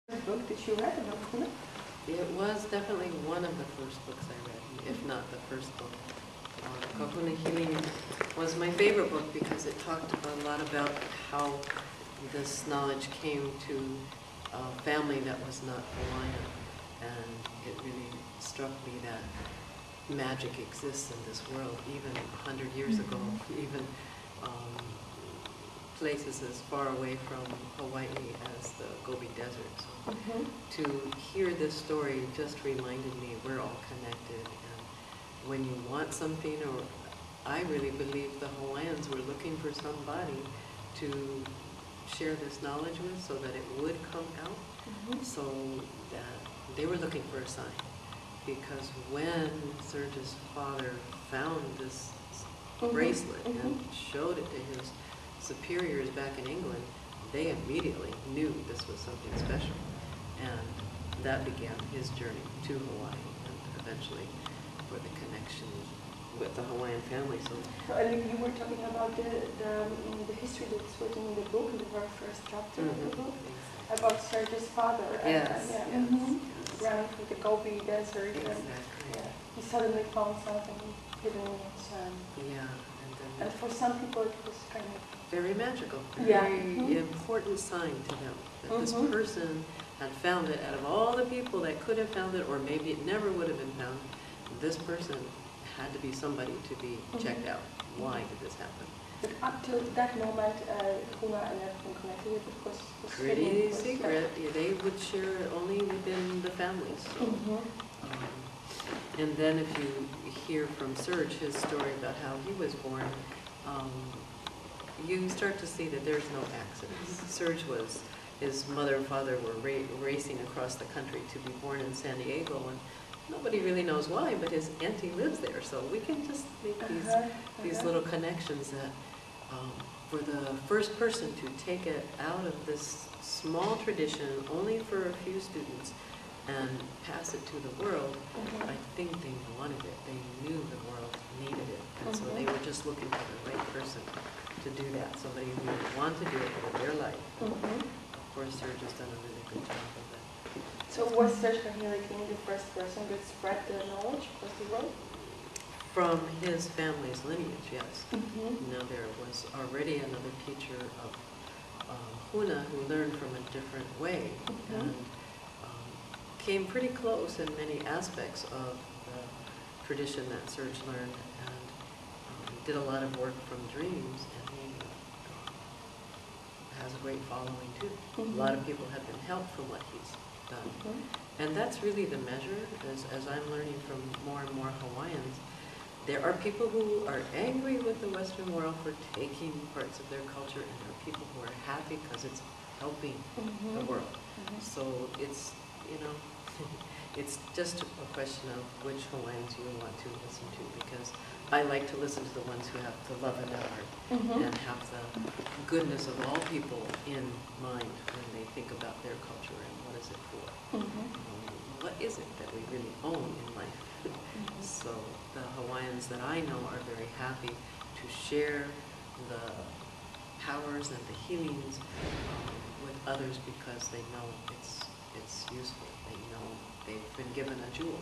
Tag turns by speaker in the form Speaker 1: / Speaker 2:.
Speaker 1: Book did you read about Kahuna?
Speaker 2: It was definitely one of the first books I read, if not the first book. Kahuna Healing was my favorite book because it talked a lot about how this knowledge came to a family that was not Hawaiian, and it really struck me that magic exists in this world, even 100 years ago, even places as far away from Hawaii as the Gobi Desert. So to hear this story just reminded me we're all connected, and when you want something, or I really believe the Hawaiians were looking for somebody to share this knowledge with so that it would come out, so that they were looking for a sign. Because when Serge's father found this bracelet and showed it to his superiors back in England, they immediately knew this was something special. And that began his journey to Hawaii, and eventually for the connection with the Hawaiian family. So,
Speaker 1: and you were talking about the history that's written in the book, in the very first chapter of the book, about Serge's father.
Speaker 2: Yes,
Speaker 1: Running through the Gobi Desert,
Speaker 2: exactly.
Speaker 1: And he suddenly found something hidden in his sand. And for some people it was kind of
Speaker 2: very magical, very important sign to them that this person had found it. Out of all the people that could have found it, or maybe it never would have been found, this person had to be somebody to be checked out. Why did this happen?
Speaker 1: But up to that moment, Kahuna and everything connected with it was
Speaker 2: pretty secret. They would share it only within the families. So. And then if you hear from Serge his story about how he was born, you start to see that there's no accidents. Serge was, his mother and father were racing across the country to be born in San Diego, and nobody really knows why, but his auntie lives there. So we can just make these little connections that for the first person to take it out of this small tradition, only for a few students, and pass it to the world, I think they wanted it. They knew the world needed it. And so they were just looking for the right person to do that, somebody who would want to do it for their life. Of course, Serge has done a really good job of that.
Speaker 1: So was Serge Kahili King the first person that spread the knowledge across the world?
Speaker 2: From his family's lineage, yes. Now there was already another teacher of Huna who learned from a different way, and came pretty close in many aspects of the tradition that Serge learned, and did a lot of work from dreams, and he has a great following too. A lot of people have been helped from what he's done. And that's really the measure, as I'm learning from more and more Hawaiians. There are people who are angry with the Western world for taking parts of their culture, and there are people who are happy because it's helping the world. So it's, you know, it's just a question of which Hawaiians you want to listen to, because I like to listen to the ones who have the love in their heart and have the goodness of all people in mind when they think about their culture and what is it for. What is it that we really own in life? So the Hawaiians that I know are very happy to share the powers and the healings with others, because they know it's useful. They know they've been given a jewel.